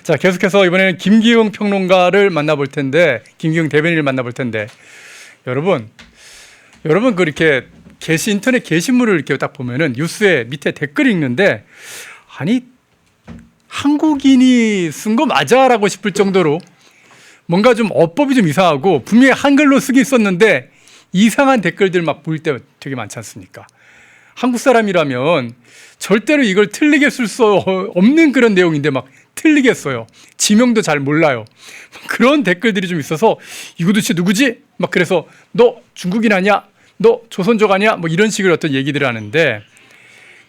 자, 계속해서 이번에는 김기용 평론가를 만나볼 텐데, 김기용 대변인을 만나볼 텐데, 여러분 그렇게 인터넷 게시물을 이렇게 딱 보면은 뉴스에 밑에 댓글이 읽는데, 아니 한국인이 쓴 거 맞아라고 싶을 정도로 뭔가 좀 어법이 좀 이상하고 분명히 한글로 쓰긴 썼는데 이상한 댓글들 막 보일 때 되게 많지 않습니까? 한국 사람이라면 절대로 이걸 틀리게 쓸 수 없는 그런 내용인데 막 틀리게 써요. 지명도 잘 몰라요. 그런 댓글들이 좀 있어서 이거 도대체 누구지? 막 그래서 너 중국인 아니야? 너 조선족 아니야? 뭐 이런 식으로 어떤 얘기들을 하는데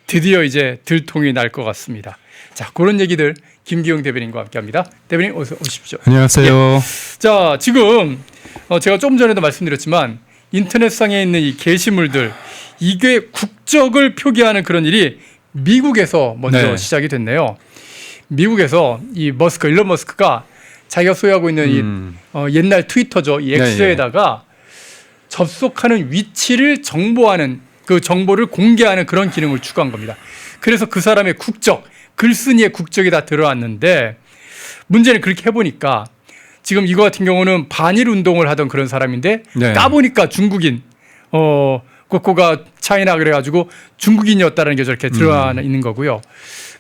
드디어 이제 들통이 날 것 같습니다. 자, 그런 얘기들 김기용 대변인과 함께합니다. 대변인 어서 오십시오. 안녕하세요. 예. 자, 지금 제가 조금 전에도 말씀드렸지만 인터넷상에 있는 이 게시물들 이게 국적을 표기하는 그런 일이 미국에서 먼저 시작이 됐네요. 미국에서 이 일론 머스크가 자기가 소유하고 있는 이 옛날 트위터죠. 이 X에다가 접속하는 위치를 정보하는 그 정보를 공개하는 그런 기능을 추가한 겁니다. 그래서 그 사람의 국적, 글쓴이의 국적이 다 들어왔는데 문제는 그렇게 해보니까 지금 이거 같은 경우는 반일 운동을 하던 그런 사람인데 까보니까 중국인, 그거가 차이나 그래가지고 중국인이었다는 게 저렇게 드러나 있는 거고요.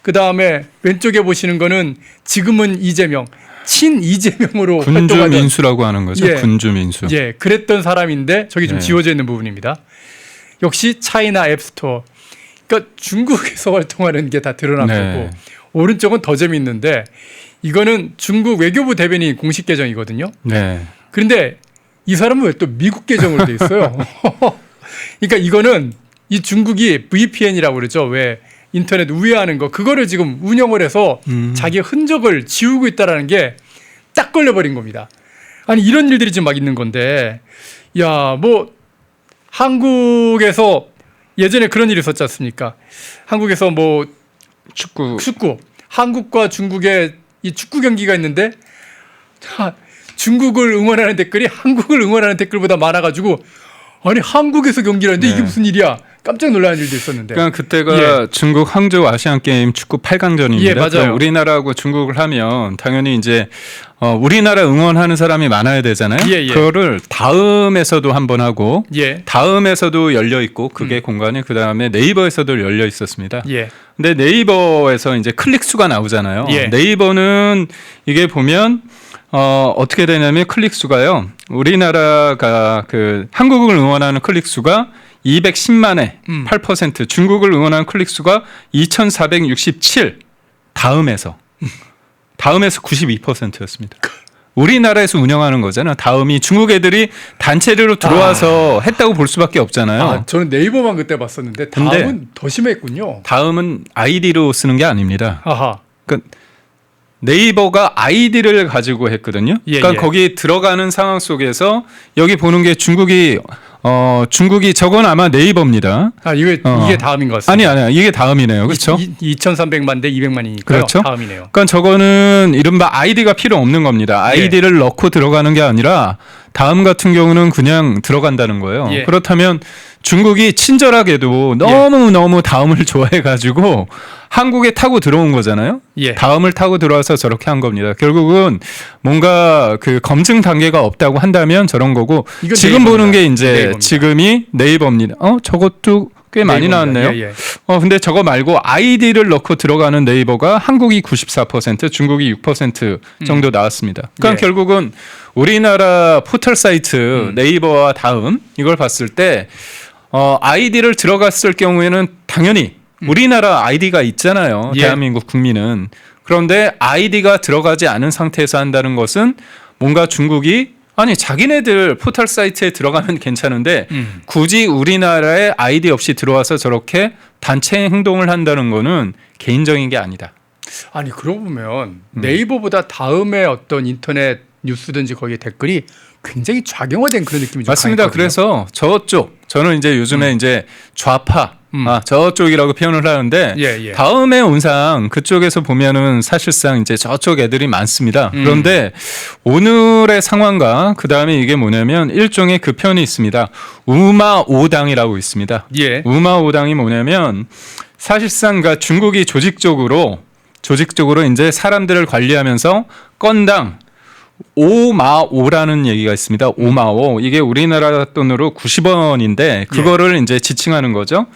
그 다음에 왼쪽에 보시는 거는 지금은 이재명, 친 이재명으로 군주민수라고 하는 거죠. 군주민수. 예, 그랬던 사람인데 저기 좀 지워져 있는 부분입니다. 역시 차이나 앱스토어. 그러니까 중국에서 활동하는 게 다 드러난 거고 오른쪽은 더 재미있는데 이거는 중국 외교부 대변인 공식 계정이거든요. 그런데 이 사람은 왜 또 미국 계정으로 돼 있어요? 그러니까 이거는 이 중국이 VPN이라고 그러죠. 왜 인터넷 우회하는 거 그거를 지금 운영을 해서 자기 흔적을 지우고 있다라는 게 딱 걸려버린 겁니다. 아니 이런 일들이 지금 막 있는 건데 야, 뭐 한국에서 예전에 그런 일이 있었지 않습니까? 한국에서 뭐 축구 한국과 중국의 이 축구 경기가 있는데 중국을 응원하는 댓글이 한국을 응원하는 댓글보다 많아가지고 아니 한국에서 경기를 하는데 이게 무슨 일이야? 깜짝 놀라는 일도 있었는데. 그러니까 그때가 중국 항저우 아시안 게임 축구 8강전입니다. 예, 맞아요. 우리나라하고 중국을 하면 당연히 이제 우리나라 응원하는 사람이 많아야 되잖아요. 그거를 다음에서도 한번 하고 다음에서도 열려 있고 그게 공간이 그 다음에 네이버에서도 열려 있었습니다. 근데 네이버에서 이제 클릭 수가 나오잖아요. 네이버는 이게 보면 어떻게 되냐면 클릭 수가요. 우리나라가 그 한국을 응원하는 클릭 수가 210만에 8%, 중국을 응원하는 클릭 수가 2,467. 다음에서 92%였습니다. 우리나라에서 운영하는 거잖아요. 다음이 중국 애들이 단체로 들어와서 했다고 볼 수밖에 없잖아요. 저는 네이버만 그때 봤었는데 다음은 더 심했군요. 다음은 아이디로 쓰는 게 아닙니다. 그러니까 네이버가 아이디를 가지고 했거든요. 그러니까 거기 들어가는 상황 속에서 여기 보는 게 중국이 저건 아마 네이버입니다. 이게 다음인 것 같습니다. 아니 이게 다음이네요. 그렇죠? 2,300만 대 200만이니까요. 그렇죠? 다음이네요. 그러니까 저거는 이른바 아이디가 필요 없는 겁니다. 아이디를 넣고 들어가는 게 아니라 다음 같은 경우는 그냥 들어간다는 거예요. 그렇다면 중국이 친절하게도 너무 다음을 좋아해가지고 한국에 타고 들어온 거잖아요. 다음을 타고 들어와서 저렇게 한 겁니다. 결국은 뭔가 그 검증 단계가 없다고 한다면 저런 거고 지금 보는 게 이제 네이버입니다. 지금이 네이버입니다. 저것도 꽤 많이 나왔네요. 근데 저거 말고 아이디를 넣고 들어가는 네이버가 한국이 94%, 중국이 6% 정도 나왔습니다. 그러니까 결국은 우리나라 포털 사이트 네이버와 다음 이걸 봤을 때 아이디를 들어갔을 경우에는 당연히 우리나라 아이디가 있잖아요. 대한민국 국민은. 그런데 아이디가 들어가지 않은 상태에서 한다는 것은 뭔가 중국이 아니 자기네들 포털 사이트에 들어가면 괜찮은데 굳이 우리나라에 아이디 없이 들어와서 저렇게 단체 행동을 한다는 거는 개인적인 게 아니다. 아니 그러고 보면 네이버보다 다음에 어떤 인터넷 뉴스든지 거기에 댓글이 굉장히 좌경화된 그런 느낌이 좀 맞습니다. 강했거든요. 그래서 저는 이제 요즘에 이제 좌파 저쪽이라고 표현을 하는데 다음에 온상 그쪽에서 보면은 사실상 이제 저쪽 애들이 많습니다. 그런데 오늘의 상황과 그 다음에 이게 뭐냐면 일종의 그 표현이 있습니다. 우마오당이라고 있습니다. 우마오당이 뭐냐면 사실상 중국이 조직적으로 조직적으로 이제 사람들을 관리하면서 건당 5마오라는 얘기가 있습니다. 5마오. 이게 우리나라 돈으로 90원인데 그거를 이제 지칭하는 거죠.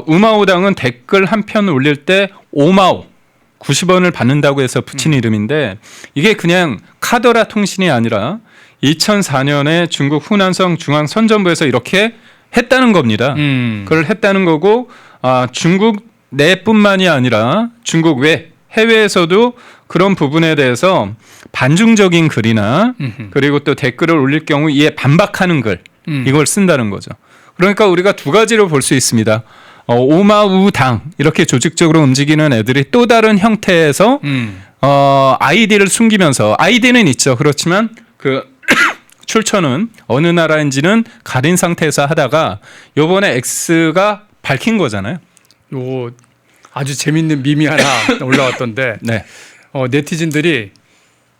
우마오당은 댓글 한 편 올릴 때 5마오 90원을 받는다고 해서 붙인 이름인데 이게 그냥 카더라 통신이 아니라 2004년에 중국 후난성 중앙선전부에서 이렇게 했다는 겁니다. 그걸 했다는 거고 중국 내뿐만이 아니라 중국 외 해외에서도 그런 부분에 대해서 반중적인 글이나 그리고 또 댓글을 올릴 경우 이에 반박하는 글 이걸 쓴다는 거죠. 그러니까 우리가 두 가지로 볼 수 있습니다. 오마우당 이렇게 조직적으로 움직이는 애들이 또 다른 형태에서 아이디를 숨기면서 아이디는 있죠. 그렇지만 그 출처는 어느 나라인지는 가린 상태에서 하다가 요번에 X가 밝힌 거잖아요. 요 아주 재밌는 밈이 하나 올라왔던데 네. 네티즌들이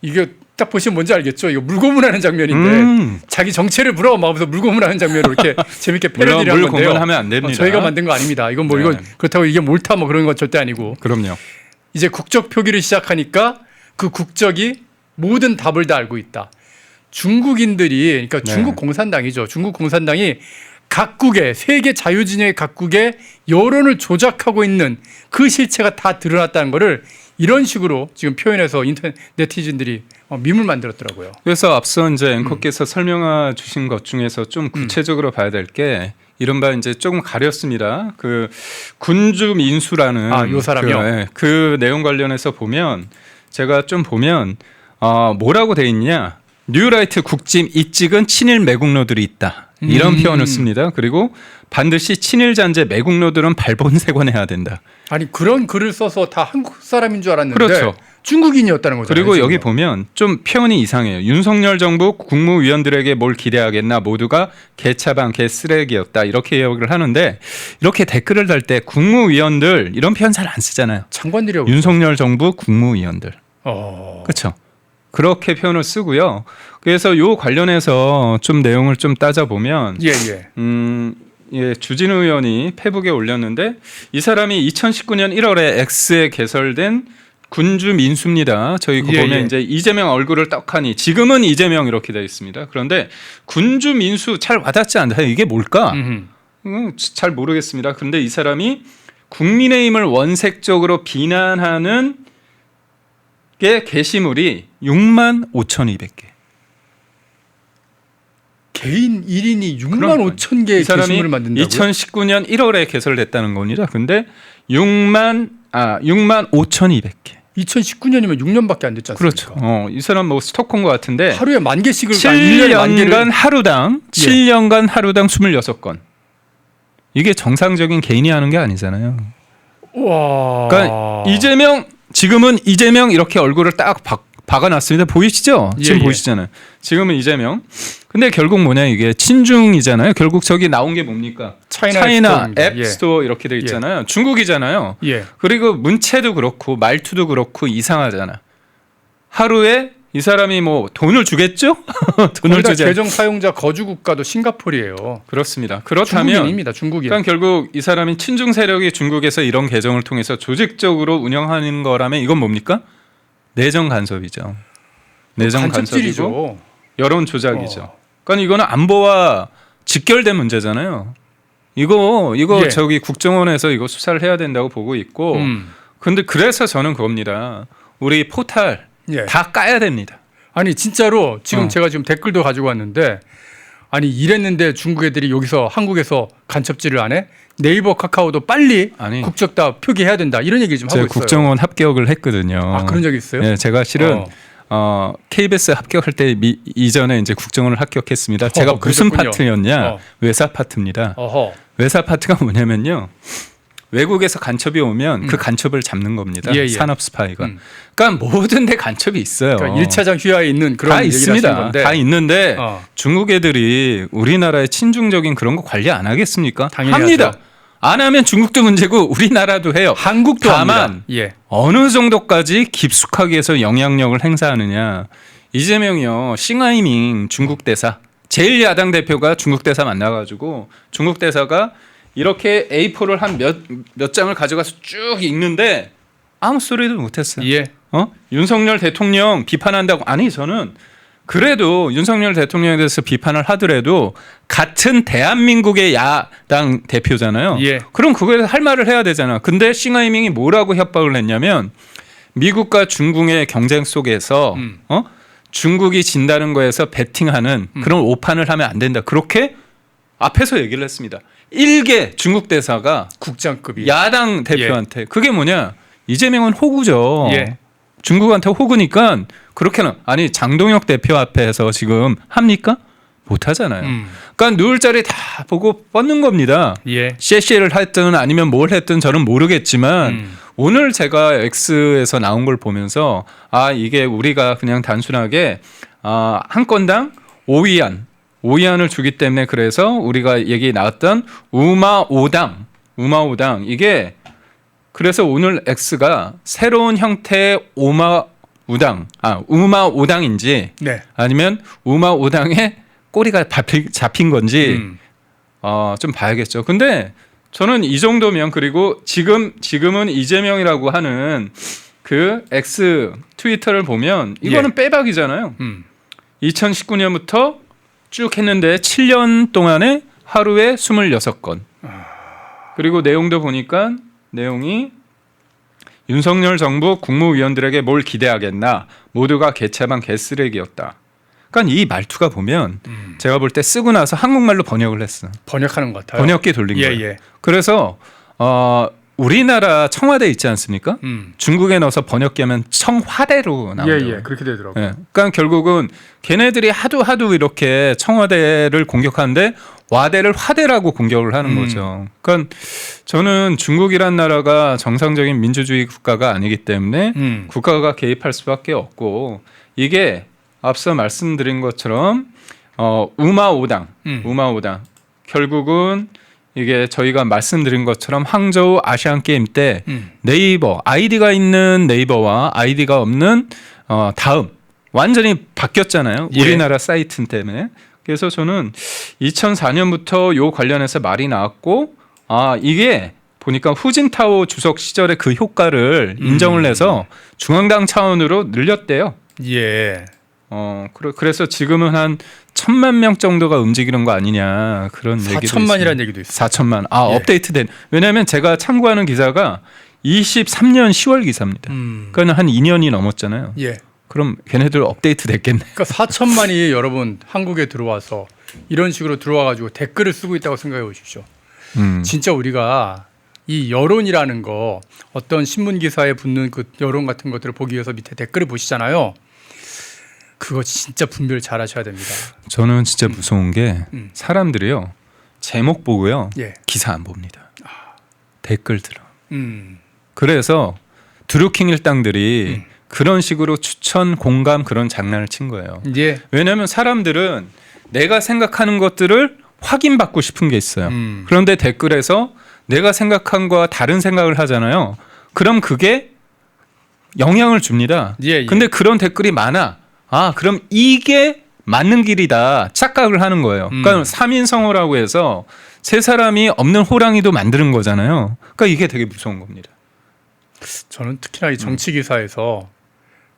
이게 딱 보시면 뭔지 알겠죠? 이거 물고문하는 장면인데 자기 정체를 물어보면서 물고문하는 장면으로 이렇게 재밌게 패러디를 한 건데요. 물고문하면 안 됩니다. 저희가 만든 거 아닙니다. 이건 뭐 네. 이건 그렇다고 이게 옳다 뭐 그런 건 절대 아니고. 그럼요. 이제 국적 표기를 시작하니까 그 국적이 모든 답을 다 알고 있다. 중국인들이 그러니까 네. 중국 공산당이죠. 중국 공산당이 각국의 세계 자유진영의 각국의 여론을 조작하고 있는 그 실체가 다 드러났다는 거를 이런 식으로 지금 표현해서 인터넷 네티즌들이 밈을 만들었더라고요. 그래서 앞서 이제 앵커께서 설명해 주신 것 중에서 좀 구체적으로 봐야 될 게 이른바 이제 조금 가렸습니다. 그 군주 민수라는 요 사람이요? 그 내용 관련해서 보면 제가 좀 보면 뭐라고 돼 있냐? 뉴라이트 국짐 이찍은 친일 매국노들이 있다. 이런 표현을 씁니다. 그리고 반드시 친일 잔재 매국노들은 발본색원해야 된다. 아니 그런 글을 써서 다 한국 사람인 줄 알았는데 그렇죠. 중국인이었다는 거죠. 그리고 여기 보면 좀 표현이 이상해요. 윤석열 정부 국무위원들에게 뭘 기대하겠나 모두가 개차방 개쓰레기였다 이렇게 이야기를 하는데 이렇게 댓글을 달 때 국무위원들 이런 표현 잘 안 쓰잖아요. 장관들이라고. 윤석열 정부 국무위원들. 그렇죠. 그렇게 표현을 쓰고요. 그래서 요 관련해서 좀 내용을 좀 따져보면 예, 주진우 의원이 페북에 올렸는데 이 사람이 2019년 1월에 X에 개설된 군주 민수입니다. 저희 그 보면 이제 이재명 얼굴을 딱 하니 지금은 이재명 이렇게 되어 있습니다. 그런데 군주 민수 잘 와닿지 않아요. 이게 뭘까? 잘 모르겠습니다. 그런데 이 사람이 국민의힘을 원색적으로 비난하는 게 게시물이 65,200개. 개인 1인이 6만 5천 개의 게시물을 만든다고요? 2019년 1월에 개설됐다는 겁니다. 근데 65,200개. 2019년이면 6년밖에 안 됐지 않습니까? 그렇죠. 이 사람 뭐 스토커인 것 같은데 하루에 10,000개씩을 7년간 하루당 7년간 하루당 26건. 이게 정상적인 개인이 하는 게 아니잖아요. 와. 그러니까 이재명 지금은 이재명 이렇게 얼굴을 딱 박아놨습니다. 보이시죠? 지금 보이시잖아요. 지금은 이재명. 근데 결국 뭐냐 이게 친중이잖아요. 결국 저기 나온 게 뭡니까? 차이나 앱스토어 이렇게 돼 있잖아요. 중국이잖아요. 그리고 문체도 그렇고 말투도 그렇고 이상하잖아. 하루에 이 사람이 뭐 돈을 주겠죠? 돈을 주지. 계정 사용자 거주 국가도 싱가포르예요. 그렇습니다. 그렇다면 중국인입니다. 중국인. 그러니까 결국 이 사람이 친중 세력이 중국에서 이런 계정을 통해서 조직적으로 운영하는 거라면 이건 뭡니까? 내정 간섭이죠. 내정 간섭이고 여론 조작이죠. 그러니까 이거는 안보와 직결된 문제잖아요. 이거 저기 국정원에서 이거 수사를 해야 된다고 보고 있고. 근데 그래서 저는 그겁니다. 우리 포탈 다 까야 됩니다. 아니 진짜로 지금 제가 지금 댓글도 가지고 왔는데 아니 이랬는데 중국 애들이 여기서 한국에서 간첩질을 안 해? 네이버 카카오도 빨리 국적 다 표기해야 된다 이런 얘기 좀 하고 있어요. 국정원 합격을 했거든요. 아 그런 적이 있어요? 네, 제가 실은 KBS 합격할 때 이전에 이제 국정원을 합격했습니다. 제가 무슨 파트였냐? 외사 파트입니다. 외사 파트가 뭐냐면요. 외국에서 간첩이 오면 그 간첩을 잡는 겁니다. 산업 스파이가. 그러니까 모든 데 간첩이 있어요. 그러니까 1차장 휘하에 있는 그런 다 있습니다. 건데. 다 있는데 중국 애들이 우리나라의 친중적인 그런 거 관리 안 하겠습니까? 당연히 합니다. 하죠. 안 하면 중국도 문제고 우리나라도 해요. 한국도 다만 어느 정도까지 깊숙하게 해서 영향력을 행사하느냐. 이재명이요. 싱하이밍 중국 대사. 제1야당 대표가 중국 대사 만나가지고 중국 대사가 이렇게 A4를 한 몇 장을 가져가서 쭉 읽는데 아무 소리도 못했어요. 예. 윤석열 대통령 비판한다고 아니 저는 그래도 윤석열 대통령에 대해서 비판을 하더라도 같은 대한민국의 야당 대표잖아요. 예. 그럼 그거에 대해서 할 말을 해야 되잖아. 근데 싱하이밍이 뭐라고 협박을 했냐면 미국과 중국의 경쟁 속에서 중국이 진다는 거에서 베팅하는 그런 오판을 하면 안 된다. 그렇게 앞에서 얘기를 했습니다. 일개 중국 대사가 국장급이 야당 대표한테 그게 뭐냐? 이재명은 호구죠. 예. 중국한테 호구니까 그렇게는 아니 장동혁 대표 앞에서 지금 합니까? 못 하잖아요. 그러니까 누울 자리 다 보고 뻗는 겁니다. 예. 쉐쉐를 했든 아니면 뭘 했든 저는 모르겠지만 오늘 제가 X에서 나온 걸 보면서 아 이게 우리가 그냥 단순하게 한 건당 5위안을 주기 때문에 그래서 우리가 얘기 나왔던 우마오당 이게 그래서 오늘 X가 새로운 형태의 우마오당인지 네. 아니면 우마오당에 꼬리가 잡힌 건지 좀 봐야겠죠. 근데 저는 이 정도면 그리고 지금은 이재명이라고 하는 그 X 트위터를 보면 이거는 빼박이잖아요. 2019년부터 쭉 했는데 7년 동안에 하루에 26건. 그리고 내용도 보니까 내용이 윤석열 정부 국무위원들에게 뭘 기대하겠나 모두가 개차반 개쓰레기였다. 그러니까 이 말투가 보면 제가 볼 때 쓰고 나서 한국말로 번역을 했어. 번역하는 것 같아요. 번역기 돌린 예, 거예요. 예. 그래서 우리나라 청와대 있지 않습니까? 중국에 넣어서 번역기하면 청와대로 나와요. 예, 그렇게 되더라고요. 예. 그러니까 결국은 걔네들이 하도 이렇게 청와대를 공격하는데 와대를 화대라고 공격을 하는 거죠. 그러니까 저는 중국이란 나라가 정상적인 민주주의 국가가 아니기 때문에 국가가 개입할 수밖에 없고 이게 앞서 말씀드린 것처럼 우마오당 결국은 이게 저희가 말씀드린 것처럼 항저우 아시안 게임 때 네이버 아이디가 있는 네이버와 아이디가 없는 다음 완전히 바뀌었잖아요. 예. 우리나라 사이트 때문에. 그래서 저는 2004년부터 요 관련해서 말이 나왔고 이게 보니까 후진타오 주석 시절의 그 효과를 인정을 해서 중앙당 차원으로 늘렸대요. 예. 그래서 지금은 한 1,000만 명 정도가 움직이는 거 아니냐 그런 얘기도 있어요. 4천만이라는 얘기도 있어요. 4천만. 예. 업데이트된. 왜냐하면 제가 참고하는 기사가 23년 10월 기사입니다. 그러니까 한 2년이 넘었잖아요. 예. 그럼 걔네들 업데이트 됐겠네. 그러니까 4천만이 여러분 한국에 들어와서 이런 식으로 들어와 가지고 댓글을 쓰고 있다고 생각해 보십시오. 진짜 우리가 이 여론이라는 거 어떤 신문 기사에 붙는 그 여론 같은 것들을 보기 위해서 밑에 댓글을 보시잖아요. 그거 진짜 분별 잘 하셔야 됩니다. 저는 진짜 무서운 게 사람들이요. 제목 보고요. 예. 기사 안 봅니다. 댓글 들어. 그래서 드루킹 일당들이 그런 식으로 추천, 공감 그런 장난을 친 거예요. 예. 왜냐하면 사람들은 내가 생각하는 것들을 확인받고 싶은 게 있어요. 그런데 댓글에서 내가 생각한 거와 다른 생각을 하잖아요. 그럼 그게 영향을 줍니다. 예. 근데 그런 댓글이 많아. 그럼 이게 맞는 길이다 착각을 하는 거예요. 그러니까 3인성어라고 해서 세 사람이 없는 호랑이도 만드는 거잖아요. 그러니까 이게 되게 무서운 겁니다. 저는 특히나 이 정치 기사에서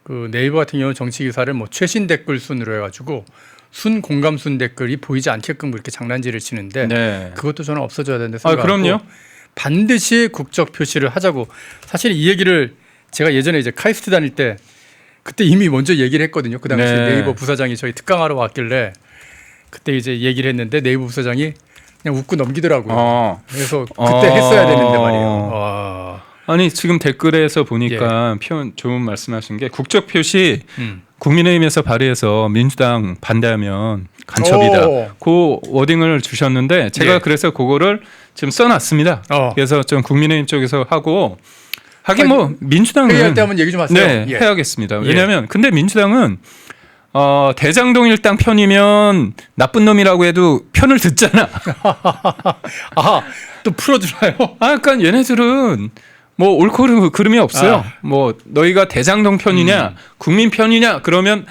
그 네이버 같은 경우 정치 기사를 뭐 최신 댓글 순으로 해가지고 순 공감 순 댓글이 보이지 않게끔 이렇게 장난질을 치는데 네. 그것도 저는 없어져야 된다 생각하고 그럼요. 반드시 국적 표시를 하자고. 사실 이 얘기를 제가 예전에 이제 카이스트 다닐 때 그때 이미 먼저 얘기를 했거든요. 그 당시 네. 네이버 부사장이 저희 특강하러 왔길래 그때 이제 얘기를 했는데 네이버 부사장이 그냥 웃고 넘기더라고요. 그래서 그때 했어야 되는데 말이에요. 아니 지금 댓글에서 보니까 표현 좋은 말씀하신 게 국적 표시 국민의힘에서 발의해서 민주당 반대하면 간첩이다. 그 워딩을 주셨는데 제가 그래서 그거를 지금 써놨습니다. 그래서 좀 국민의힘 쪽에서 하고 하긴 뭐 민주당은 회의할 때 한번 얘기 좀 하세요. 네, 해야겠습니다. 왜냐하면 근데 민주당은 대장동 일당 편이면 나쁜 놈이라고 해도 편을 듣잖아. 또 풀어주나요? 그러니까 얘네들은 뭐 옳고 그름이 없어요. 뭐 너희가 대장동 편이냐 국민 편이냐 그러면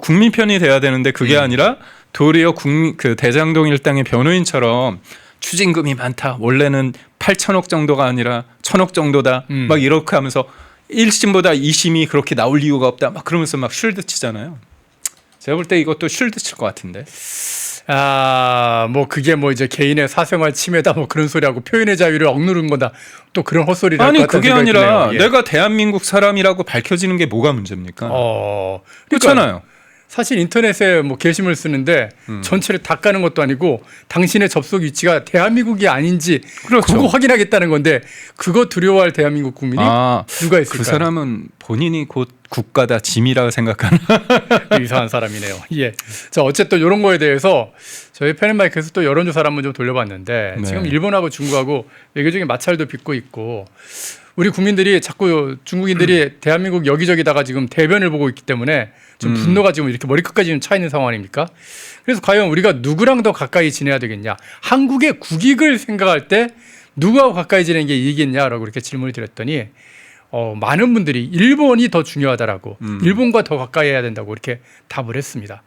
국민 편이 돼야 되는데 그게 아니라 도리어 그 대장동 일당의 변호인처럼 추징금이 많다. 원래는 8천억 정도가 아니라 1,000억 정도다. 막 이렇게 하면서 1심보다 2심이 그렇게 나올 이유가 없다. 막 그러면서 막 쉴드 치잖아요. 제가 볼 때 이것도 쉴드 칠 것 같은데. 뭐 그게 뭐 이제 개인의 사생활 침해다 뭐 그런 소리하고 표현의 자유를 억누른 거다 또 그런 헛소리를 할 것 아니 같은 그게 생각이 아니라 드네요. 예. 내가 대한민국 사람이라고 밝혀지는 게 뭐가 문제입니까? 그러니까 그렇잖아요. 사실 인터넷에 뭐 게시물 쓰는데 전체를 다 까는 것도 아니고 당신의 접속 위치가 대한민국이 아닌지 그렇죠. 그거 확인하겠다는 건데 그거 두려워할 대한민국 국민이 누가 있을까요? 그 사람은 본인이 곧 국가다 짐이라고 생각하는 이상한 사람이네요. 예. 자, 어쨌든 이런 거에 대해서 저희 펜앤마이크에서 또 여론조사를 한번 좀 돌려봤는데 네. 지금 일본하고 중국하고 외교적인 마찰도 빚고 있고 우리 국민들이 자꾸 중국인들이 대한민국 여기저기다가 지금 대변을 보고 있기 때문에 좀 분노가 지금 이렇게 머리끝까지 좀 차 있는 상황 아닙니까? 그래서 과연 우리가 누구랑 더 가까이 지내야 되겠냐? 한국의 국익을 생각할 때 누구하고 가까이 지내는 게 이익이겠냐라고 이렇게 질문을 드렸더니 많은 분들이 일본이 더 중요하다라고 일본과 더 가까이 해야 된다고 이렇게 답을 했습니다.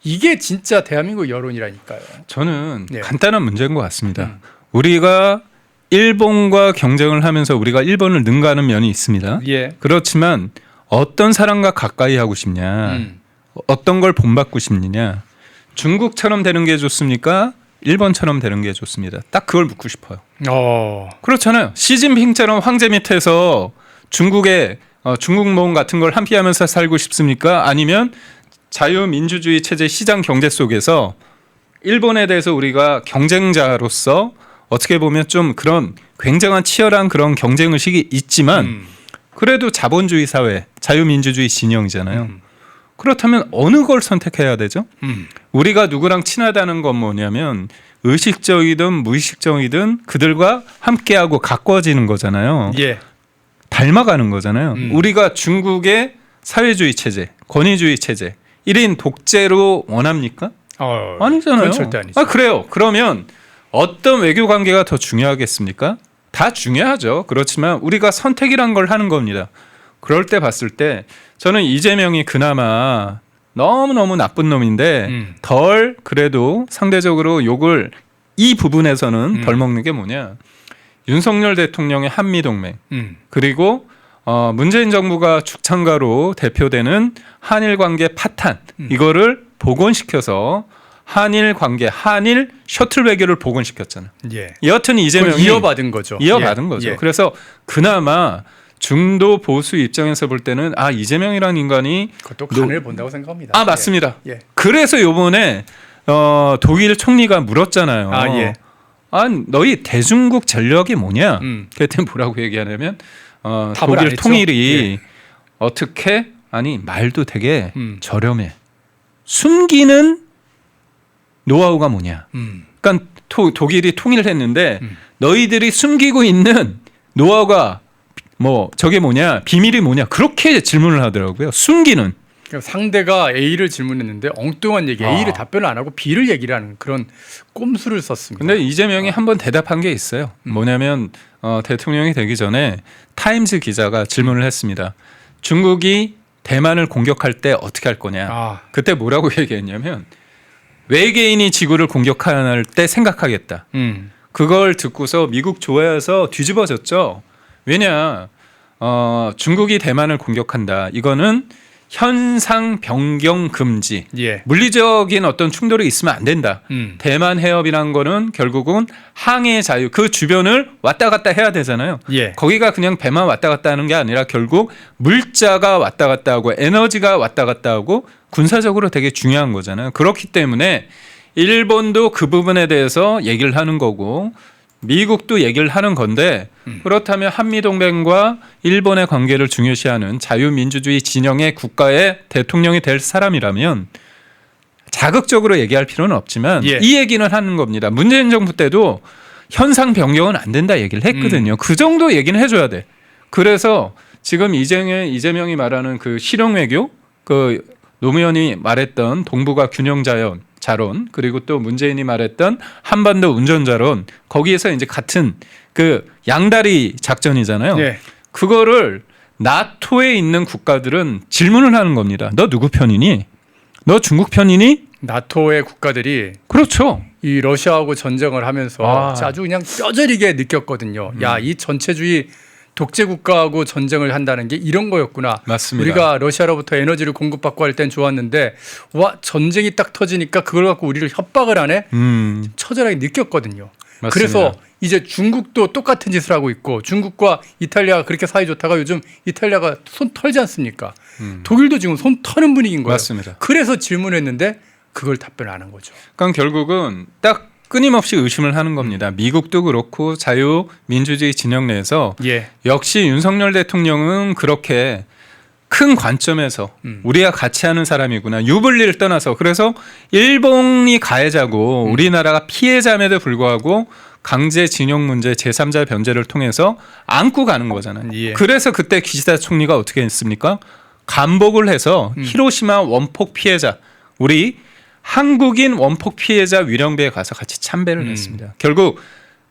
이게 진짜 대한민국 여론이라니까요. 저는 네. 간단한 문제인 것 같습니다. 우리가 일본과 경쟁을 하면서 우리가 일본을 능가하는 면이 있습니다. 예. 그렇지만 어떤 사람과 가까이 하고 싶냐, 어떤 걸 본받고 싶느냐, 중국처럼 되는 게 좋습니까? 일본처럼 되는 게 좋습니다. 딱 그걸 묻고 싶어요. 그렇잖아요. 시진핑처럼 황제 밑에서 중국의 중국 모험 같은 걸 함께하면서 살고 싶습니까? 아니면 자유민주주의 체제 시장 경제 속에서 일본에 대해서 우리가 경쟁자로서 어떻게 보면 좀 그런 굉장한 치열한 그런 경쟁 의식이 있지만 그래도 자본주의 사회, 자유민주주의 진영이잖아요. 그렇다면 어느 걸 선택해야 되죠? 우리가 누구랑 친하다는 건 뭐냐면 의식적이든 무의식적이든 그들과 함께하고 가까워지는 거잖아요. 예. 닮아가는 거잖아요. 우리가 중국의 사회주의 체제, 권위주의 체제, 1인 독재로 원합니까? 아니잖아요. 그건 절대 아니죠. 그래요. 그러면 어떤 외교 관계가 더 중요하겠습니까? 다 중요하죠. 그렇지만 우리가 선택이란 걸 하는 겁니다. 그럴 때 봤을 때 저는 이재명이 그나마 너무너무 나쁜 놈인데 덜 그래도 상대적으로 욕을 이 부분에서는 덜 먹는 게 뭐냐. 윤석열 대통령의 한미동맹 그리고 문재인 정부가 축창가로 대표되는 한일 관계 파탄 이거를 복원시켜서 한일 관계, 한일 셔틀 외교를 복원시켰잖아요. 예. 여하튼 이재명이 이어받은 거죠. 이어받은 거죠. 예. 그래서 그나마 중도 보수 입장에서 볼 때는 이재명이라는 인간이 그것도 간을 본다고 생각합니다. 맞습니다. 예. 그래서 요번에 독일 총리가 물었잖아요. 예. 너희 대중국 전력이 뭐냐? 그랬더니 뭐라고 얘기하냐면 답을 안 독일 했죠? 통일이 어떻게 말도 되게 저렴해. 숨기는 노하우가 뭐냐? 그러니까 독일이 통일을 했는데 너희들이 숨기고 있는 노하우가 저게 뭐냐? 비밀이 뭐냐? 그렇게 질문을 하더라고요. 숨기는. 그러니까 상대가 A를 질문했는데 엉뚱한 얘기, A를 답변을 안 하고 B를 얘기를 하는 그런 꼼수를 썼습니다. 근데 이재명이 한번 대답한 게 있어요. 뭐냐면 대통령이 되기 전에 타임즈 기자가 질문을 했습니다. 중국이 대만을 공격할 때 어떻게 할 거냐? 그때 뭐라고 얘기했냐면 외계인이 지구를 공격할 때 생각하겠다. 그걸 듣고서 미국 좋아해서 뒤집어졌죠. 왜냐? 중국이 대만을 공격한다. 이거는 현상 변경 금지. 예. 물리적인 어떤 충돌이 있으면 안 된다. 대만 해협이란 거는 결국은 항해 자유, 그 주변을 왔다 갔다 해야 되잖아요. 예. 거기가 그냥 배만 왔다 갔다 하는 게 아니라 결국 물자가 왔다 갔다 하고 에너지가 왔다 갔다 하고 군사적으로 되게 중요한 거잖아요. 그렇기 때문에 일본도 그 부분에 대해서 얘기를 하는 거고 미국도 얘기를 하는 건데 그렇다면 한미동맹과 일본의 관계를 중요시하는 자유민주주의 진영의 국가의 대통령이 될 사람이라면 자극적으로 얘기할 필요는 없지만 이 얘기는 하는 겁니다. 문재인 정부 때도 현상 변경은 안 된다 얘기를 했거든요. 그 정도 얘기는 해줘야 돼. 그래서 지금 이재명이 말하는 그 실용 외교, 그 노무현이 말했던 동북아 균형 자론 그리고 또 문재인이 말했던 한반도 운전자론 거기에서 이제 같은 그 양다리 작전이잖아요. 예. 그거를 나토에 있는 국가들은 질문을 하는 겁니다. 너 누구 편이니? 너 중국 편이니? 나토의 국가들이 그렇죠. 이 러시아하고 전쟁을 하면서 아주 그냥 뼈저리게 느꼈거든요. 야, 이 전체주의 독재 국가하고 전쟁을 한다는 게 이런 거였구나. 맞습니다. 우리가 러시아로부터 에너지를 공급받고 할 땐 좋았는데 와 전쟁이 딱 터지니까 그걸 갖고 우리를 협박을 하네. 처절하게 느꼈거든요. 맞습니다. 그래서 이제 중국도 똑같은 짓을 하고 있고 중국과 이탈리아가 그렇게 사이 좋다가 요즘 이탈리아가 손 털지 않습니까? 독일도 지금 손 터는 분위기인 거예요. 맞습니다. 그래서 질문했는데 그걸 답변 안 한 거죠. 그러니까 결국은 딱 끊임없이 의심을 하는 겁니다. 미국도 그렇고 자유민주주의 진영 내에서 예. 역시 윤석열 대통령은 그렇게 큰 관점에서 우리가 같이 하는 사람이구나. 유불리를 떠나서 그래서 일본이 가해자고 우리나라가 피해자임에도 불구하고 강제징용 문제 제3자 변제를 통해서 안고 가는 거잖아요. 예. 그래서 그때 기시다 총리가 어떻게 했습니까? 감복을 해서 히로시마 원폭 피해자 우리 한국인 원폭 피해자 위령배에 가서 같이 참배를 했습니다. 결국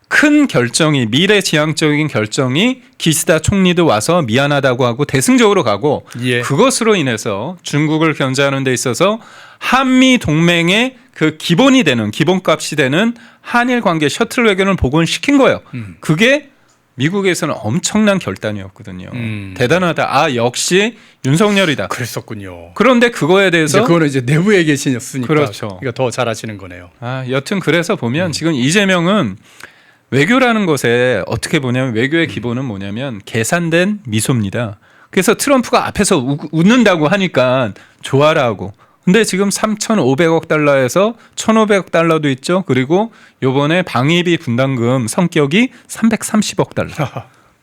큰 결정이 미래지향적인 결정이 기시다 총리도 와서 미안하다고 하고 대승적으로 가고 예. 그것으로 인해서 중국을 견제하는 데 있어서 한미 동맹의 그 기본이 되는 기본값이 되는 한일 관계 셔틀 외교를 복원시킨 거예요. 그게 미국에서는 엄청난 결단이었거든요. 대단하다. 아 역시 윤석열이다. 그랬었군요. 그런데 그거에 대해서 그거는 이제 내부의 계신이었으니까 그렇죠. 그러니까 더 잘하시는 거네요. 아 여튼 그래서 보면 지금 이재명은 외교라는 것에 어떻게 보냐면 외교의 기본은 뭐냐면 계산된 미소입니다. 그래서 트럼프가 앞에서 웃는다고 하니까 좋아라고. 근데 지금 3,500억 달러에서 1,500억 달러도 있죠. 그리고 요번에 방위비 분담금 성격이 330억 달러.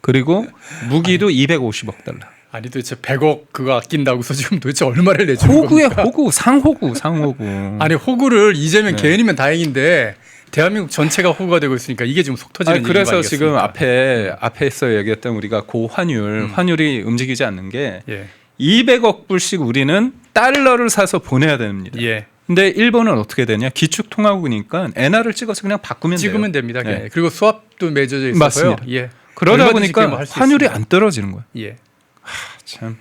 그리고 무기도 250억 달러. 아니 도대체 100억 그거 아낀다고서 지금 도대체 얼마를 내주는 호구야 겁니까? 호구 상호구. 아니 호구를 이재명 네. 개인이면 다행인데 대한민국 전체가 호구가 되고 있으니까 이게 지금 속 터지는 일인 거 그래서 아니겠습니까? 지금 앞에서 얘기했던 우리가 고환율 환율이 움직이지 않는 게 예. 200억 불씩 우리는 달러를 사서 보내야 됩니다. 예. 근데 일본은 어떻게 되냐? 기축통화국이니까 엔화를 찍어서 그냥 바꾸면 돼요. 찍으면 됩니다. 네. 그리고 수압도 맺어져 있어서요. 맞습니다. 예. 그러다 얼마든지 보니까 게임을 할수 환율이 있습니다. 안 떨어지는 거예요. 예. 참.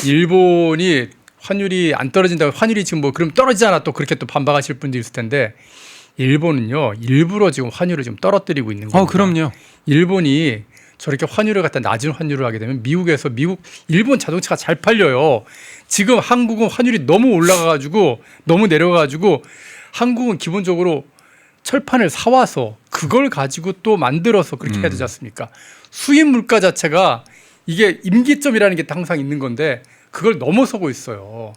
일본이 환율이 안 떨어진다고 환율이 지금 뭐 그럼 떨어지잖아 또 그렇게 또 반박하실 분도 있을 텐데 일본은요 일부러 지금 환율을 좀 떨어뜨리고 있는 겁니다. 그럼요. 일본이 저렇게 환율을 갖다 낮은 환율을 하게 되면 미국에서 일본 자동차가 잘 팔려요. 지금 한국은 환율이 너무 올라가가지고 너무 내려가가지고 한국은 기본적으로 철판을 사와서 그걸 가지고 또 만들어서 그렇게 해야 되지 않습니까? 수입 물가 자체가 이게 임기점이라는 게 항상 있는 건데 그걸 넘어서고 있어요.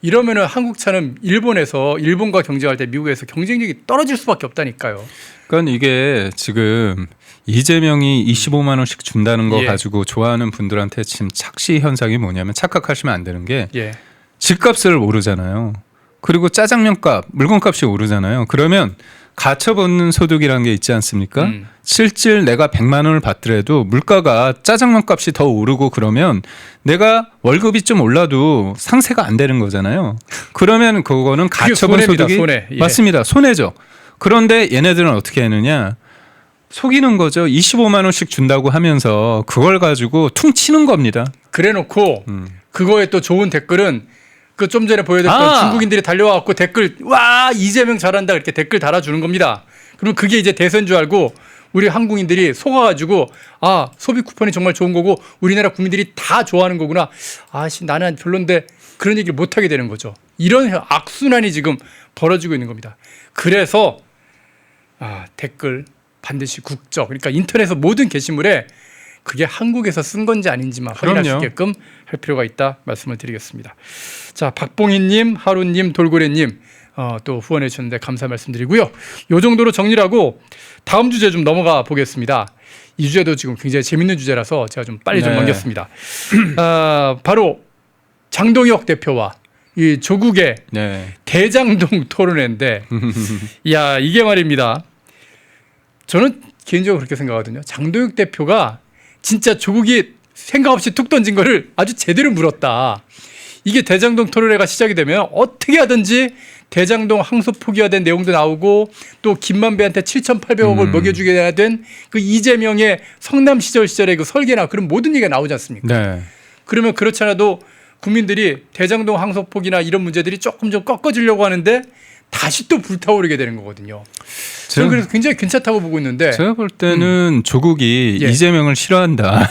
이러면은 한국 차는 일본과 경쟁할 때 미국에서 경쟁력이 떨어질 수밖에 없다니까요. 그러니까 이게 지금 이재명이 25만 원씩 준다는 거 예. 가지고 좋아하는 분들한테 지금 착시 현상이 뭐냐면 착각하시면 안 되는 게 예. 집값을 오르잖아요. 그리고 짜장면값, 물건값이 오르잖아요. 그러면 가처분는 소득이라는 게 있지 않습니까? 실질 내가 100만 원을 받더라도 물가가 짜장면 값이 더 오르고 그러면 내가 월급이 좀 올라도 상세가 안 되는 거잖아요. 그러면 그거는 가처분 손해입니다, 소득이 손해. 예. 맞습니다. 손해죠. 그런데 얘네들은 어떻게 하느냐? 속이는 거죠. 25만 원씩 준다고 하면서 그걸 가지고 퉁치는 겁니다. 그래놓고 그거에 또 좋은 댓글은 그 좀 전에 보여줬던 중국인들이 달려와갖고 댓글 와 이재명 잘한다 이렇게 댓글 달아주는 겁니다. 그럼 그게 이제 대선 줄 알고 우리 한국인들이 속아가지고 아 소비 쿠폰이 정말 좋은 거고 우리나라 국민들이 다 좋아하는 거구나. 아씨 나는 별론데 그런 얘기를 못 하게 되는 거죠. 이런 악순환이 지금 벌어지고 있는 겁니다. 그래서 댓글 반드시 국적 그러니까 인터넷에서 모든 게시물에 그게 한국에서 쓴 건지 아닌지만 확인할 수 있게끔 할 필요가 있다 말씀을 드리겠습니다. 자 박봉희님, 하루님, 돌고래님 또 후원해 주셨는데 감사 말씀드리고요. 이 정도로 정리를 하고 다음 주제 좀 넘어가 보겠습니다. 이 주제도 지금 굉장히 재밌는 주제라서 제가 좀 빨리 좀 넘겼습니다. 바로 장동혁 대표와 이 조국의 대장동 토론회인데 야 이게 말입니다. 저는 개인적으로 그렇게 생각하거든요. 장동혁 대표가 진짜 조국이 생각 없이 툭 던진 거를 아주 제대로 물었다. 이게 대장동 토론회가 시작이 되면 어떻게 하든지 대장동 항소 포기화된 내용도 나오고 또 김만배한테 7,800억을 먹여주게 해야 된 그 이재명의 성남 시절의 그 설계나 그런 모든 얘기가 나오지 않습니까? 네. 그러면 그렇지 않아도 국민들이 대장동 항소 포기나 이런 문제들이 조금 좀 꺾어지려고 하는데 다시 또 불타오르게 되는 거거든요. 제가- 저는 그래서 굉장히 괜찮다고 보고 있는데 제가 볼 때는 조국이 예. 이재명을 싫어한다.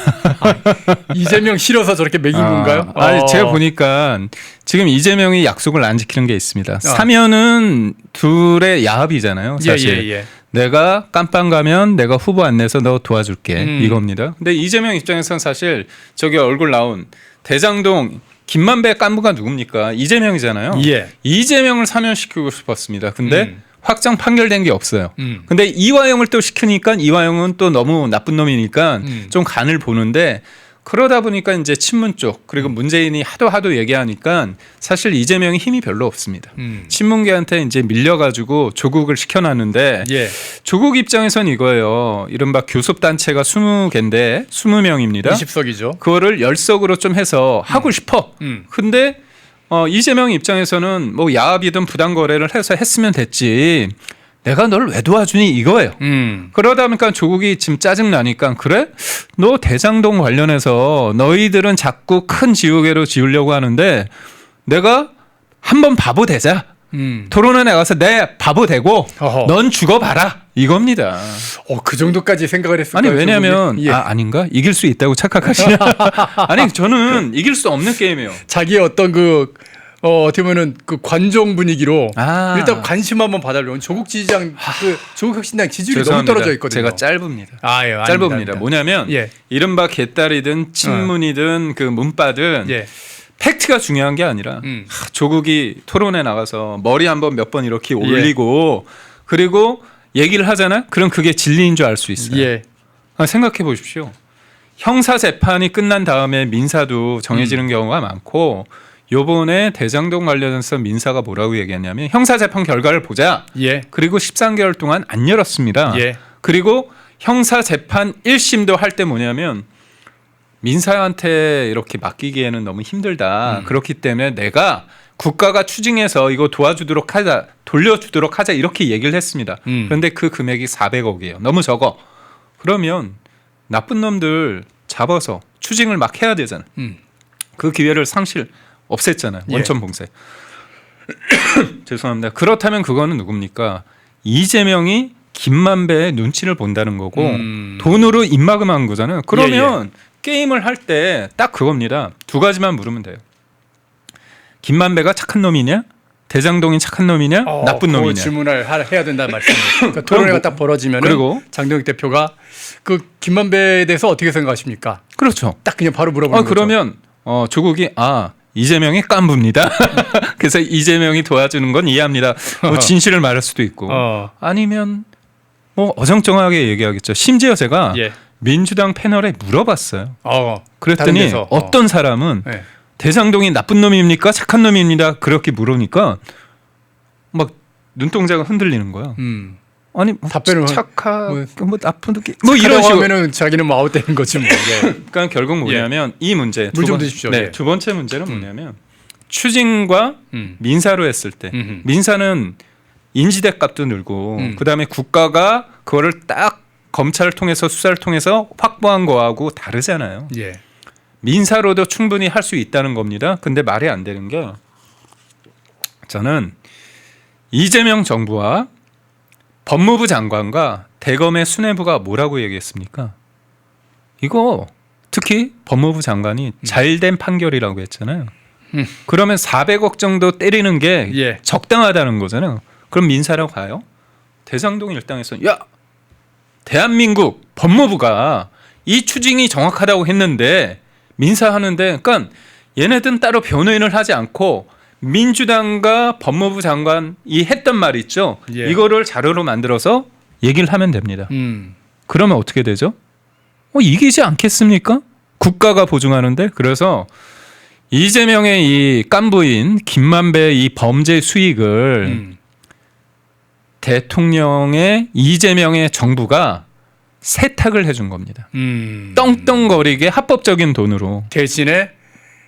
이재명 싫어서 저렇게 매긴 건가요? 아니, 제가 보니까 지금 이재명이 약속을 안 지키는 게 있습니다. 사면은 둘의 야합이잖아요. 사실. 예. 내가 깜빵 가면 내가 후보 안 내서 너 도와줄게 이겁니다. 근데 이재명 입장에서는 사실 저기 얼굴 나온 대장동 김만배 깐부가 누굽니까? 이재명이잖아요. 예. 이재명을 사면시키고 싶었습니다. 근데 확정 판결된 게 없어요. 근데 이화영을 또 시키니까 이화영은 또 너무 나쁜 놈이니까 좀 간을 보는데 그러다 보니까 이제 친문 쪽 그리고 문재인이 하도 얘기하니까 사실 이재명이 힘이 별로 없습니다. 친문계한테 이제 밀려가지고 조국을 시켜놨는데 예. 조국 입장에선 이거예요. 이른바 교섭단체가 20개인데 20명입니다. 20석이죠. 그거를 10석으로 좀 해서 하고 싶어. 근데 이재명 입장에서는 뭐 야합이든 부당 거래를 해서 했으면 됐지. 내가 널 왜 도와주니 이거예요. 그러다 보니까 조국이 지금 짜증 나니까 그래? 너 대장동 관련해서 너희들은 자꾸 큰 지우개로 지우려고 하는데 내가 한번 바보 되자. 토론회 나가서 내 바보 되고 어허. 넌 죽어봐라 이겁니다. 그 정도까지 생각을 했을까요? 아니 왜냐하면 조국이? 예. 아닌가 이길 수 있다고 착각하시냐? 아니 저는 이길 수 없는 게임이에요. 자기의 어떤 어떻게 보면은 그 관종 분위기로 일단 관심 한번 받으려고 조국 지지장 조국 혁신당 지지율이 죄송합니다. 너무 떨어져 있거든요. 제가 짧습니다. 예, 짧습니다. 아닙니다. 뭐냐면 예. 이른바 개딸이든 친문이든 그 문바든 예. 팩트가 중요한 게 아니라 조국이 토론에 나가서 머리 한번 몇 번 이렇게 올리고 그리고 얘기를 하잖아. 그럼 그게 진리인 줄 알 수 있어요. 예. 생각해 보십시오. 형사 재판이 끝난 다음에 민사도 정해지는 경우가 많고 요번에 대장동 관련해서 민사가 뭐라고 얘기했냐면 형사 재판 결과를 보자. 예. 그리고 13개월 동안 안 열었습니다. 예. 그리고 형사 재판 1심도 할 때 뭐냐면 민사한테 이렇게 맡기기에는 너무 힘들다. 그렇기 때문에 내가 국가가 추징해서 이거 도와주도록 하자, 돌려주도록 하자 이렇게 얘기를 했습니다. 그런데 그 금액이 400억이에요. 너무 적어. 그러면 나쁜 놈들 잡아서 추징을 막 해야 되잖아. 그 기회를 없앴잖아요. 예. 원천 봉쇄. 죄송합니다. 그렇다면 그거는 누굽니까? 이재명이 김만배의 눈치를 본다는 거고 돈으로 입막음한 거잖아요. 그러면 게임을 할 때 딱 그겁니다. 두 가지만 물으면 돼요. 김만배가 착한 놈이냐? 대장동이 착한 놈이냐? 나쁜 놈이냐? 질문을 해야 된다는 말씀이에요. 그러니까 토론회가 딱 벌어지면 그리고 장동혁 대표가 그 김만배에 대해서 어떻게 생각하십니까? 그렇죠. 딱 그냥 바로 물어보는 거죠. 그러면 조국이 이재명이 깐부입니다. 그래서 이재명이 도와주는 건 이해합니다. 뭐 진실을 말할 수도 있고 아니면 뭐 어정쩡하게 얘기하겠죠. 심지어 제가 예. 민주당 패널에 물어봤어요. 다른 그랬더니 데서. 어떤 사람은 예. 대장동이 나쁜 놈입니까? 착한 놈입니다. 그렇게 물으니까 막 눈동자가 흔들리는 거야. 아니 답변을 착하고 뭐 나쁜 놈 뭐 이런 식으로 하면은 자기는 뭐 아웃되는 거지 뭐. 예. 그러니까 결국 뭐냐면 이 문제 물 좀 드십시오. 네, 예. 두 번째 문제는 뭐냐면 추징과 민사로 했을 때 민사는 인지대 값도 늘고 그다음에 국가가 그거를 딱 검찰을 통해서 수사를 통해서 확보한 거하고 다르잖아요. 예. 민사로도 충분히 할 수 있다는 겁니다. 근데 말이 안 되는 게 저는 이재명 정부와 법무부 장관과 대검의 수뇌부가 뭐라고 얘기했습니까? 이거 특히 법무부 장관이 잘된 판결이라고 했잖아요. 그러면 400억 정도 때리는 게 예. 적당하다는 거잖아요. 그럼 민사라고 가요? 대장동 일당에서 야 대한민국 법무부가 이 추징이 정확하다고 했는데 민사하는데 그러니까 얘네들은 따로 변호인을 하지 않고 민주당과 법무부 장관이 했던 말 있죠. 예. 이거를 자료로 만들어서 얘기를 하면 됩니다. 그러면 어떻게 되죠? 이기지 않겠습니까? 국가가 보증하는데. 그래서 이재명의 이 깐부인 김만배의 이 범죄 수익을 대통령의 이재명의 정부가 세탁을 해준 겁니다. 떵떵거리게 합법적인 돈으로. 대신에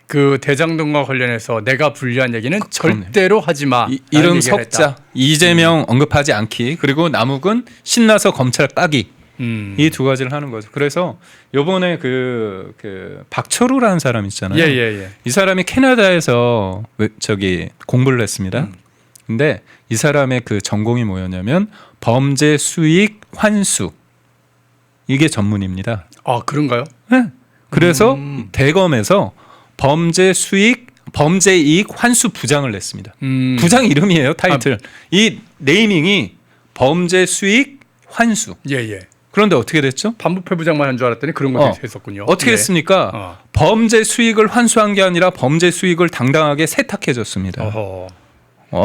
그 대장동과 관련해서 내가 불리한 얘기는 절대로 하지 마. 이름 석자 이재명 언급하지 않기 그리고 남욱은 신나서 검찰 까기 이 두 가지를 하는 거죠. 그래서 요번에 그 박철우라는 사람 있잖아요. 예. 이 사람이 캐나다에서 공부를 했습니다. 근데 이 사람의 그 전공이 뭐였냐면 범죄 수익 환수. 이게 전문입니다. 아, 그런가요? 네. 그래서 대검에서 범죄 이익 환수 부장을 냈습니다. 부장 이름이에요, 타이틀. 이 네이밍이 범죄 수익 환수. 예, 예. 그런데 어떻게 됐죠? 반부패 부장만 한 줄 알았더니 그런 것도 했었군요. 어떻게 예. 됐습니까? 범죄 수익을 환수한 게 아니라 범죄 수익을 당당하게 세탁해줬습니다.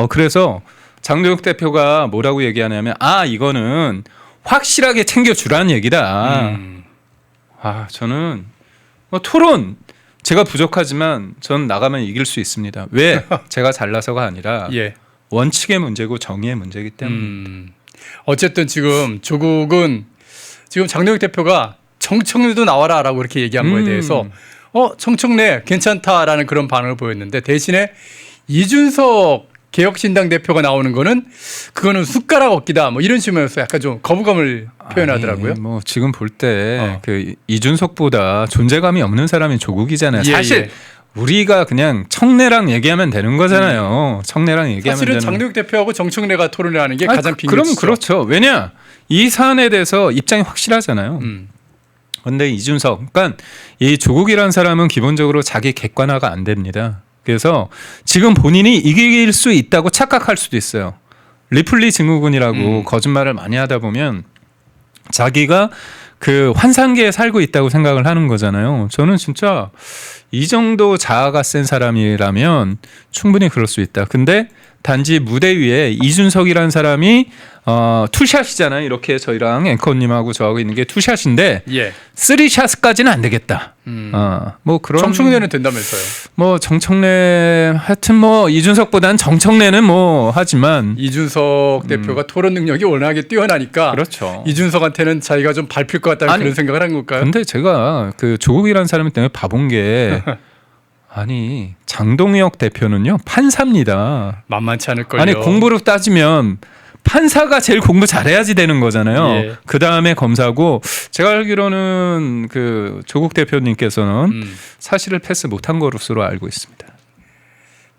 그래서 장도혁 대표가 뭐라고 얘기하냐면 이거는 확실하게 챙겨주라는 얘기다. 저는 토론 제가 부족하지만 전 나가면 이길 수 있습니다. 왜? 제가 잘나서가 아니라 예. 원칙의 문제고 정의의 문제이기 때문에. 어쨌든 지금 조국은 지금 장도혁 대표가 정청래도 나와라라고 이렇게 얘기한 거에 대해서 정청래 괜찮다라는 그런 반응을 보였는데 대신에 이준석 개혁신당 대표가 나오는 거는 그거는 숟가락 얹기다 뭐 이런 식으로 약간 좀 거부감을 표현하더라고요. 뭐 지금 볼 때 그 이준석보다 존재감이 없는 사람이 조국이잖아요. 예, 사실 우리가 그냥 청래랑 얘기하면 되는 거잖아요. 청래랑 얘기하면 사실은 되는. 장도혁 대표하고 정청래가 토론을 하는 게 가장 빙의치죠. 그럼 그렇죠. 왜냐 이 사안에 대해서 입장이 확실하잖아요. 그런데 이준석, 그러니까 이 조국이라는 사람은 기본적으로 자기 객관화가 안 됩니다. 그래서 지금 본인이 이길 수 있다고 착각할 수도 있어요. 리플리 증후군이라고 거짓말을 많이 하다 보면 자기가 그 환상계에 살고 있다고 생각을 하는 거잖아요. 저는 진짜 이 정도 자아가 센 사람이라면 충분히 그럴 수 있다. 근데 단지 무대 위에 이준석이라는 사람이 투샷이잖아요. 이렇게 저희랑 앵커님하고 저하고 있는 게 투샷인데 예. 쓰리샷까지는 안 되겠다. 뭐 그런 정청래는 된다면서요. 뭐 정청래 하여튼 뭐 이준석보다는 정청래는 뭐 하지만 이준석 대표가 토론 능력이 워낙에 뛰어나니까 그렇죠. 이준석한테는 자기가 좀 밟힐 것 같다는 그런 생각을 한 걸까요? 근데 제가 그 조국이라는 사람 때문에 봐본 게 아니 장동혁 대표는요 판사입니다. 만만치 않을 걸요. 아니 공부로 따지면 판사가 제일 공부 잘해야지 되는 거잖아요. 예. 그 다음에 검사고 제가 알기로는 그 조국 대표님께서는 사실을 패스 못한 것으로 알고 있습니다.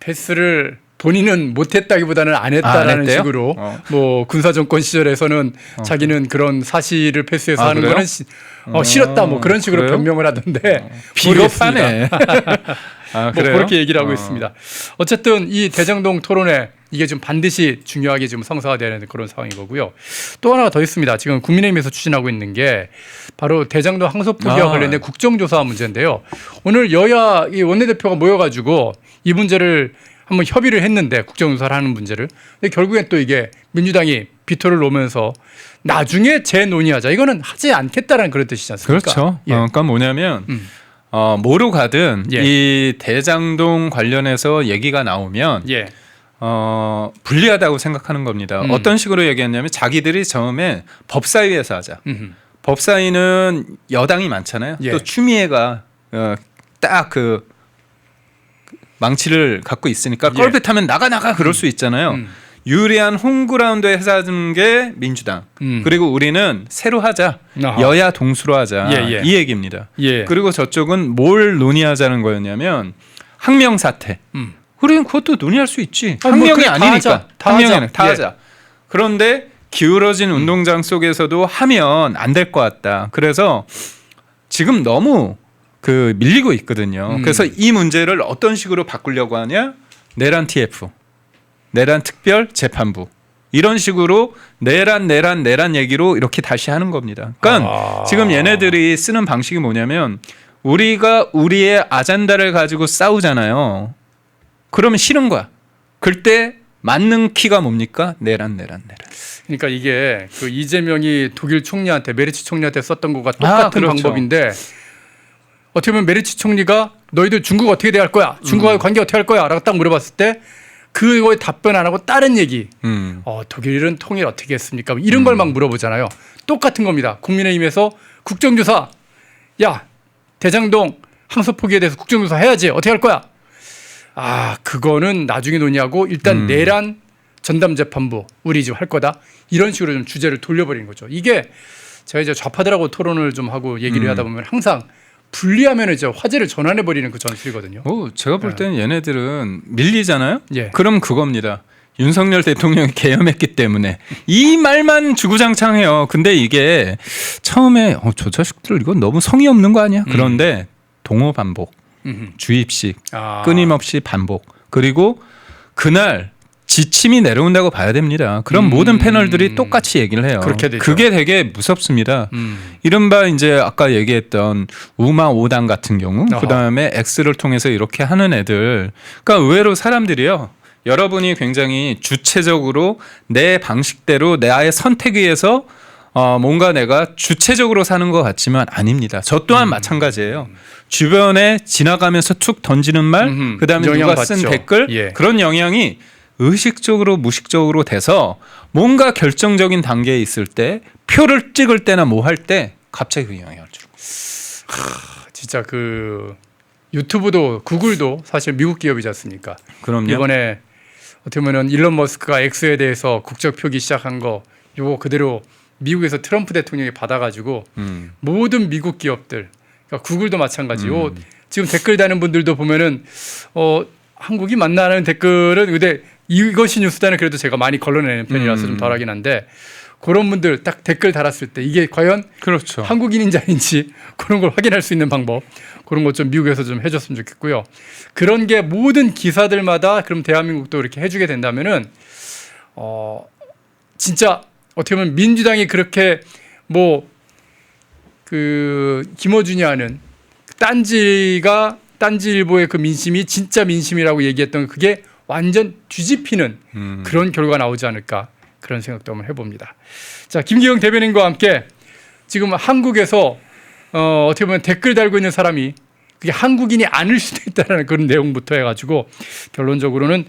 패스를 본인은 못했다기보다는 안 했다라는 했대요? 식으로 뭐 군사정권 시절에서는 자기는 그런 사실을 패스해서 하는 그래요? 거는 싫었다 뭐 그런 식으로 그래요? 변명을 하던데 비겁하네. 뭐 그래요? 그렇게 얘기를 하고 있습니다. 어쨌든 이 대장동 토론회 이게 지금 반드시 중요하게 지금 성사되는 그런 상황인 거고요. 또 하나가 더 있습니다. 지금 국민의힘에서 추진하고 있는 게 바로 대장동 항소포기와 관련된 국정조사 문제인데요. 오늘 여야 이 원내대표가 모여가지고 이 문제를 한번 협의를 했는데 국정조사를 하는 문제를. 근데 결국엔 또 이게 민주당이 비토를 놓으면서 나중에 재논의하자. 이거는 하지 않겠다라는 그런 뜻이지 않습니까? 그렇죠. 예. 그러니까 뭐냐면 뭐로 가든 예. 이 대장동 관련해서 얘기가 나오면 예. 불리하다고 생각하는 겁니다. 어떤 식으로 얘기했냐면 자기들이 처음에 법사위에서 하자. 법사위는 여당이 많잖아요. 예. 또 추미애가 딱 그 망치를 갖고 있으니까 예. 껄핏하면 나가 그럴 수 있잖아요. 유리한 홈그라운드에 해자는 게 민주당. 그리고 우리는 새로 하자. 아하. 여야 동수로 하자. 예, 예. 이 얘기입니다. 예. 그리고 저쪽은 뭘 논의하자는 거였냐면 학명 사태. 우리는 그것도 논의할 수 있지. 아니, 뭐 학명이 그래, 다 아니니까. 하자. 다 학명이 하자. 다 예. 하자. 그런데 기울어진 운동장 속에서도 하면 안 될 것 같다. 그래서 지금 너무 그 밀리고 있거든요. 그래서 이 문제를 어떤 식으로 바꾸려고 하냐? 내란 TF, 내란 특별 재판부 이런 식으로 내란 얘기로 이렇게 다시 하는 겁니다. 그러니까 지금 얘네들이 쓰는 방식이 뭐냐면 우리가 우리의 아젠다를 가지고 싸우잖아요. 그러면 싫은 거야. 그때 맞는 키가 뭡니까? 내란. 그러니까 이게 그 이재명이 독일 총리한테 메르츠 총리한테 썼던 것과 똑같은 그렇죠. 방법인데 어떻게 보면 메르츠 총리가 너희들 중국 어떻게 대할 거야? 중국과의 관계 어떻게 할 거야? 라고 딱 물어봤을 때 그거에 답변 안 하고 다른 얘기. 독일은 통일 어떻게 했습니까? 이런 걸 막 물어보잖아요. 똑같은 겁니다. 국민의힘에서 국정조사. 야, 대장동 항소 포기에 대해서 국정조사 해야지. 어떻게 할 거야? 그거는 나중에 논의하고 일단 내란 전담재판부 우리 집 할 거다. 이런 식으로 좀 주제를 돌려버리는 거죠. 이게 제가 이제 좌파들하고 토론을 좀 하고 얘기를 하다 보면 항상 분리하면 이제 화제를 전환해 버리는 그 전술이거든요. 제가 볼 때는 얘네들은 밀리잖아요. 예. 그럼 그겁니다. 윤석열 대통령이 계엄했기 때문에 이 말만 주구장창해요. 근데 이게 처음에 저 자식들 이건 너무 성의 없는 거 아니야? 그런데 동호 반복, 주입식, 끊임없이 반복. 그리고 그날 지침이 내려온다고 봐야 됩니다. 그럼 모든 패널들이 똑같이 얘기를 해요. 그렇게 되죠. 그게 되게 무섭습니다. 이른바 이제 아까 얘기했던 우마 5당 같은 경우, 그다음에 X를 통해서 이렇게 하는 애들. 그러니까 의외로 사람들이요. 여러분이 굉장히 주체적으로 내 방식대로 나의 선택에 의해서 뭔가 내가 주체적으로 사는 것 같지만 아닙니다. 저 또한 마찬가지예요. 주변에 지나가면서 툭 던지는 말, 그다음에 누가 쓴 받죠. 댓글, 예. 그런 영향이 의식적으로 무식적으로 돼서 뭔가 결정적인 단계에 있을 때 표를 찍을 때나 뭐 할 때 갑자기 그 영향을 주고. 진짜 그 유튜브도 구글도 사실 미국 기업이지 않습니까? 그럼요. 이번에 어떻게 보면 일론 머스크가 X에 대해서 국적 표기 시작한 거 요거 그대로 미국에서 트럼프 대통령이 받아가지고 모든 미국 기업들, 그러니까 구글도 마찬가지요. 지금 댓글 다는 분들도 보면은 한국이 맞나라는 댓글은 근데 이것이 뉴스다는 그래도 제가 많이 걸러내는 편이라서 좀 덜하긴 한데 그런 분들 딱 댓글 달았을 때 이게 과연 그렇죠. 한국인인지 아닌지 그런 걸 확인할 수 있는 방법 그런 것 좀 미국에서 좀 해줬으면 좋겠고요. 그런 게 모든 기사들마다 그럼 대한민국도 이렇게 해주게 된다면은 진짜 어떻게 보면 민주당이 그렇게 뭐 그 김어준이 하는 딴지일보의 그 민심이 진짜 민심이라고 얘기했던 그게 완전 뒤집히는 그런 결과가 나오지 않을까 그런 생각도 한번 해봅니다. 자, 김기영 대변인과 함께 지금 한국에서 어떻게 보면 댓글 달고 있는 사람이 그게 한국인이 아닐 수도 있다는 그런 내용부터 해가지고 결론적으로는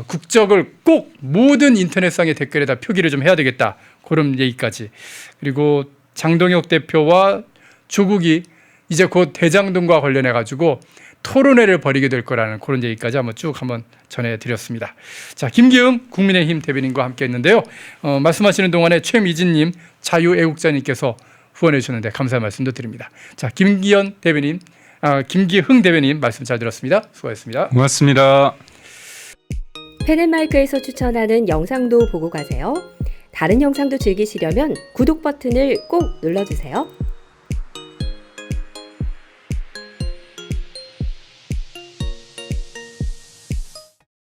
국적을 꼭 모든 인터넷상의 댓글에다 표기를 좀 해야 되겠다 그런 얘기까지 그리고 장동혁 대표와 조국이 이제 곧 대장동과 관련해 가지고 토론회를 벌이게 될 거라는 그런 얘기까지 한번 전해드렸습니다. 자, 김기흥 국민의힘 대변인과 함께했는데요. 말씀하시는 동안에 최미진님, 자유애국자님께서 후원해 주셨는데 감사의 말씀도 드립니다. 자, 김기흥 대변인 말씀 잘 들었습니다. 수고하셨습니다. 고맙습니다. 펜앤마이크에서 추천하는 영상도 보고 가세요. 다른 영상도 즐기시려면 구독 버튼을 꼭 눌러주세요.